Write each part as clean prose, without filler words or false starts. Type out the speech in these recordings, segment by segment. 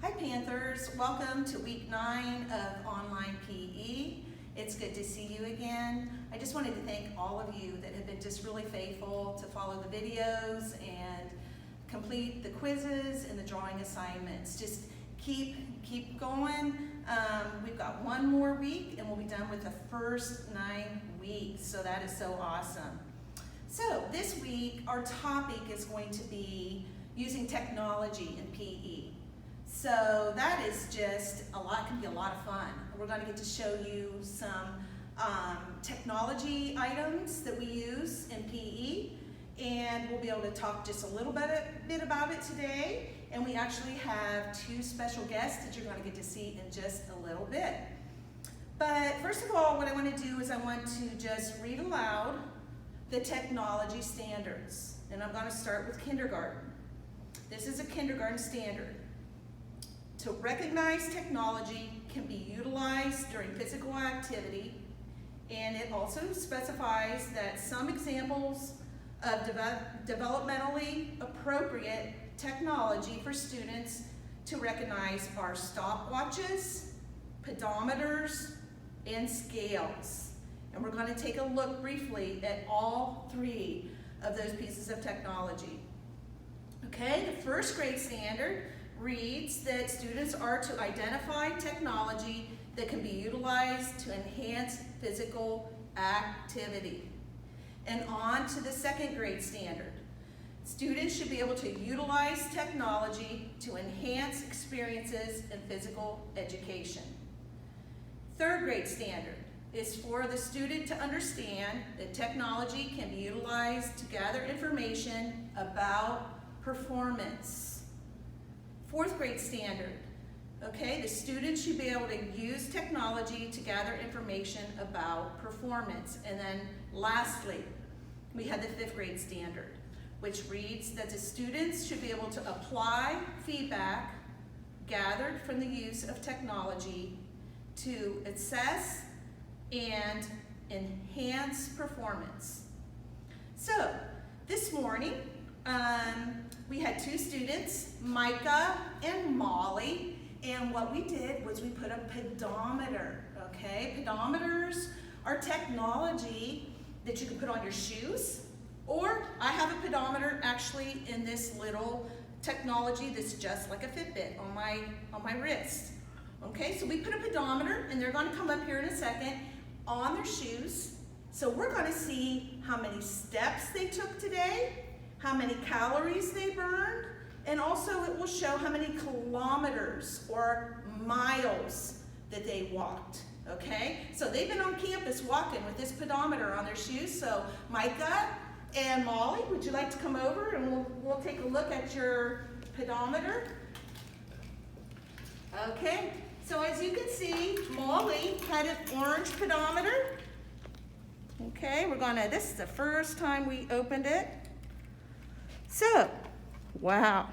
Hi Panthers, welcome to week 9 of online PE. It's good to see you again. I just wanted to thank all of you that have been just really faithful to follow the videos and complete the quizzes and the drawing assignments. Just keep going. We've got one more week and we'll be done with the first 9 weeks, so that is so awesome. So this week our topic is going to be using technology in PE. So that is just can be a lot of fun. We're going to get to show you some technology items that we use in PE, and we'll be able to talk just a little bit about it today. And we actually have 2 special guests that you're going to get to see in just a little bit. But first of all, what I want to do is I want to just read aloud the technology standards. And I'm going to start with kindergarten. This is a kindergarten standard. To recognize technology can be utilized during physical activity, and it also specifies that some examples of developmentally appropriate technology for students to recognize are stopwatches, pedometers, and scales. And we're going to take a look briefly at all 3 of those pieces of technology. Okay, the first grade standard reads that students are to identify technology that can be utilized to enhance physical activity. And on to the second grade standard. Students should be able to utilize technology to enhance experiences in physical education. Third grade standard is for the student to understand that technology can be utilized to gather information about performance. Fourth grade standard, okay, the students should be able to use technology to gather information about performance. And then lastly, we had the 5th grade standard, which reads that the students should be able to apply feedback gathered from the use of technology to assess and enhance performance. So this morning, we had 2 students, Micah and Molly, and what we did was we put a pedometer, okay? Pedometers are technology that you can put on your shoes, or I have a pedometer actually in this little technology that's just like a Fitbit on my wrist. Okay, so we put a pedometer, and they're going to come up here in a second, on their shoes. So we're going to see how many steps they took today, how many calories they burned, and also it will show how many kilometers or miles that they walked, okay? So they've been on campus walking with this pedometer on their shoes. So Micah and Molly, would you like to come over and we'll take a look at your pedometer? Okay, so as you can see, Molly had an orange pedometer. Okay, this is the first time we opened it. So, wow.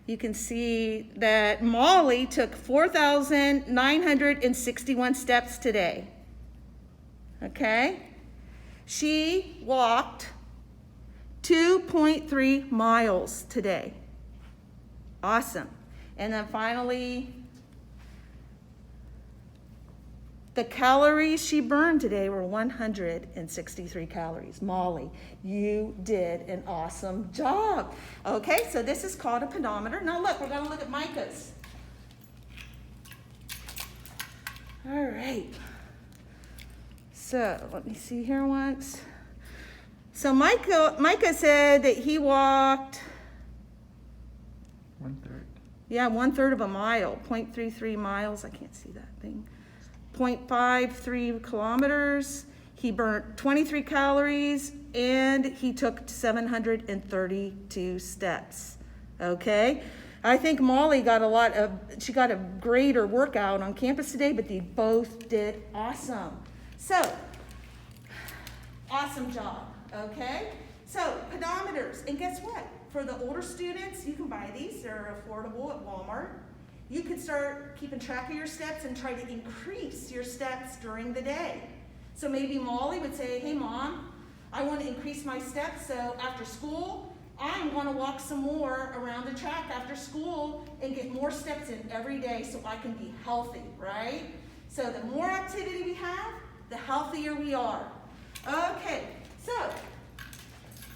You can see that Molly took 4,961 steps today. Okay? She walked 2.3 miles today. Awesome. And then finally, the calories she burned today were 163 calories. Molly, you did an awesome job. Okay, so this is called a pedometer. Now look, we're going to look at Micah's. All right. So let me see here once. So Micah said that he walked 1/3. Yeah, 1/3 of a mile, 0.33 miles. I can't see that thing. 0.53 kilometers. He burnt 23 calories, and he took 732 steps. Okay? I think Molly got she got a greater workout on campus today, but they both did awesome. So, awesome job, okay? So, pedometers, and guess what? For the older students, you can buy these. They're affordable at Walmart. You can start keeping track of your steps and try to increase your steps during the day. So maybe Molly would say, hey Mom, I want to increase my steps, so after school, I'm going to walk some more around the track after school and get more steps in every day so I can be healthy, right? So the more activity we have, the healthier we are. Okay, so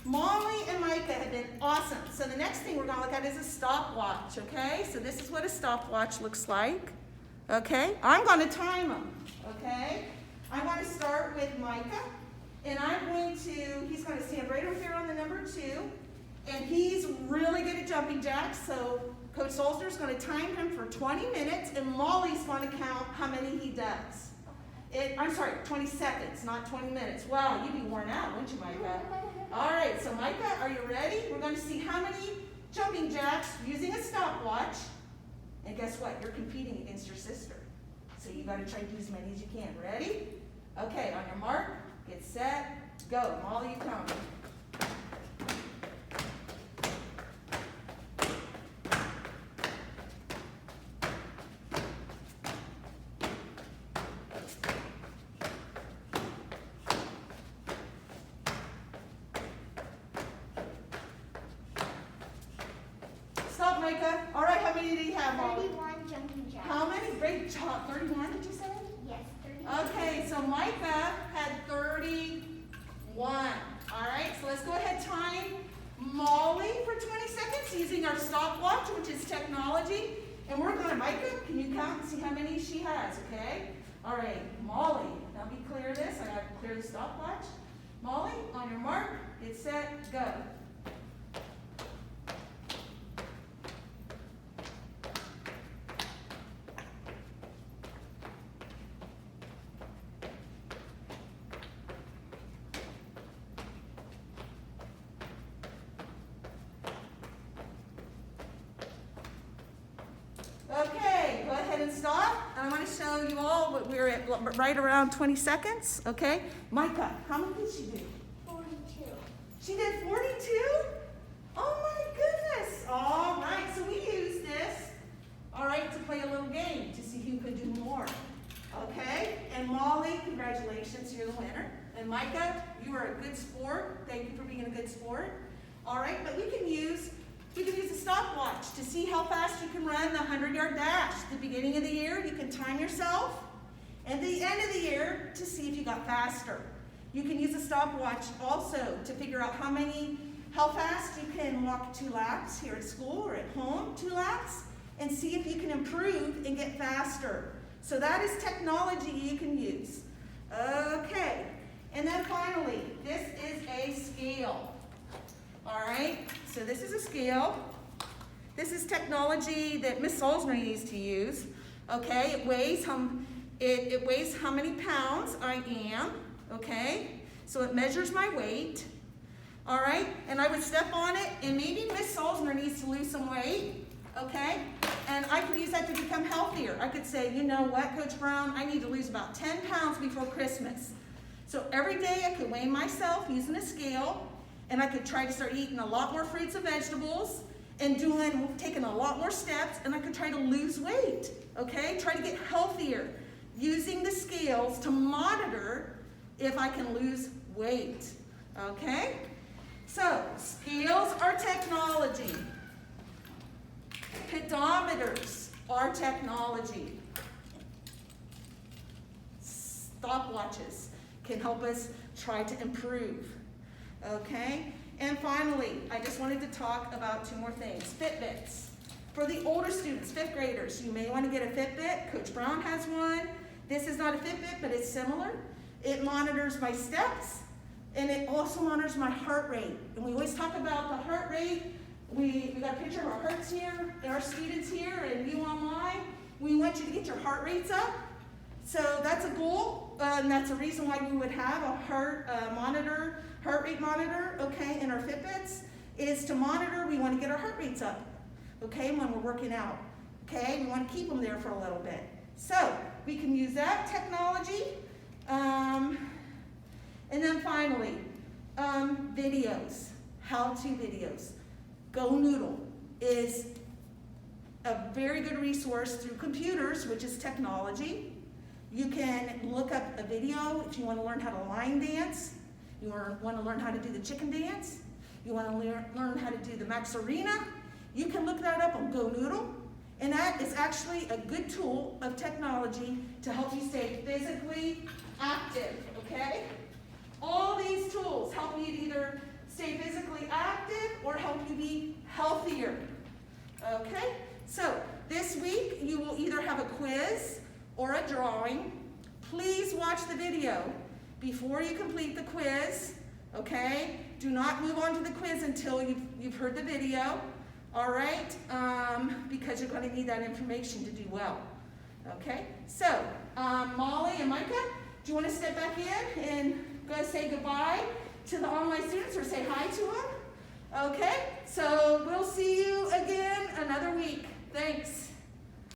Molly and Micah have been awesome. So the next thing we're going to look at is a stopwatch, okay? So this is what a stopwatch looks like, okay? I'm going to time them, okay? I'm going to start with Micah, and he's going to stand right over here on the number 2, and he's really good at jumping jacks, so Coach Sulzener is going to time him for 20 minutes, and Molly's going to count how many he does. 20 seconds, not 20 minutes. Wow, you'd be worn out, wouldn't you, Micah? All right, so Micah, are you ready? We're going to see how many jumping jacks using a stopwatch. And guess what? You're competing against your sister. So you got to try to do as many as you can. Ready? Okay, on your mark, get set, go. Molly, you count. Stop, Micah. All right, how many did he have, Molly? 31 jumping jacks. How many? Great job. 31, did you say? Yes, 31. Okay, so Micah had 31. All right, so let's go ahead and time Molly for 20 seconds using our stopwatch, which is technology. And we're going to, Micah, can you count and see how many she has, okay? All right, Molly, now be clear this. I got to clear the stopwatch. Molly, on your mark, get set, go. Okay, go ahead and stop. And I want to show you all what we're at right around 20 seconds, okay? Micah, how many did she do? 42. She did 42? Oh my goodness. All right, so we use this, all right, to play a little game to see who could do more. Okay, and Molly, congratulations, you're the winner. And Micah, you are a good sport. Thank you for being a good sport. All right, but we can use a stopwatch to see how fast you can run the 100-yard dash. At the beginning of the year, you can time yourself. And the end of the year, to see if you got faster. You can use a stopwatch also to figure out how fast you can walk 2 laps here at school or at home, 2 laps, and see if you can improve and get faster. So that is technology you can use. Okay, and then finally, this is a scale. All right, so this is a scale. This is technology that Miss Sulzener needs to use. Okay, it weighs how many pounds I am. Okay, so it measures my weight. All right, and I would step on it, and maybe Miss Sulzener needs to lose some weight. Okay, and I could use that to become healthier. I could say, you know what, Coach Brown, I need to lose about 10 pounds before Christmas. So every day I could weigh myself using a scale. And I could try to start eating a lot more fruits and vegetables and taking a lot more steps, and I could try to lose weight, okay? Try to get healthier using the scales to monitor if I can lose weight, okay? So, scales are technology. Pedometers are technology. Stopwatches can help us try to improve. Okay, and finally, I just wanted to talk about 2 more things. Fitbits. For the older students, 5th graders, you may want to get a Fitbit. Coach Brown has one. This is not a Fitbit, but it's similar. It monitors my steps, and it also monitors my heart rate. And we always talk about the heart rate. We got a picture of our hearts here, and our students here, and you online. We want you to get your heart rates up. So that's a goal, and that's a reason why we would have a heart rate monitor, okay, in our Fitbits, is to monitor. We want to get our heart rates up, okay, when we're working out, okay? We want to keep them there for a little bit. So we can use that technology. And then finally, videos, how-to videos. Go Noodle is a very good resource through computers, which is technology. You can look up a video if you want to learn how to line dance. You want to learn how to do the chicken dance. You want to learn how to do the Max Arena? You can look that up on Go Noodle. And that is actually a good tool of technology to help you stay physically active, okay? All these tools help you to either stay physically active or help you be healthier, okay? So this week you will either have a quiz or a drawing. Please watch the video before you complete the quiz, okay? Do not move on to the quiz until you've heard the video. All right, because you're going to need that information to do well. Okay, so Molly and Micah, do you want to step back in and go say goodbye to the online students or say hi to them? Okay, so we'll see you again another week. Thanks.